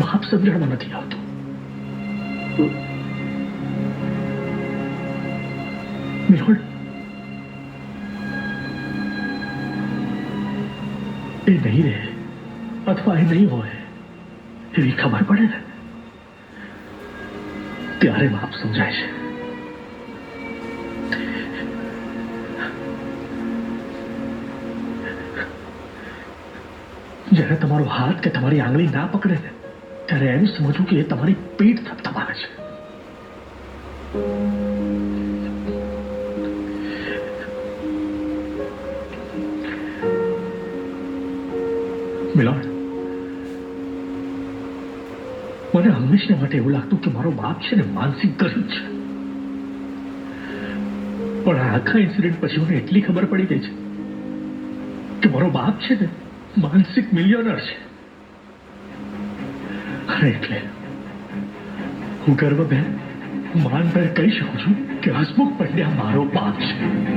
બાપ સમજણમાં નથી આવતું. મિલોડ, એ નહીં રહે અથવા એ નહીં હોય એવી ખબર પડે ને ત્યારે બાપ સમજાય છે. જ્યારે તમારો હાથ કે તમારી આંગળી ના પકડે ને ત્યારે એમ સમજવું કે એ તમારી પીઠ થપથપાવે છે. મિલોડ, મને હંમેશા માટે એવું લાગતું કે મારો બાપ છે ને માનસિક ગરીબ છે, પણ આ આખા ઇન્સિડન્ટ પછી મને એટલી ખબર પડી ગઈ છે કે મારો બાપ છે ને માનસિક મિલિયનર છે. અને એટલે હું ગર્વભેર માનભેર કહી શકું છું કે હસમુખ પંડ્યા મારો બાપ છે.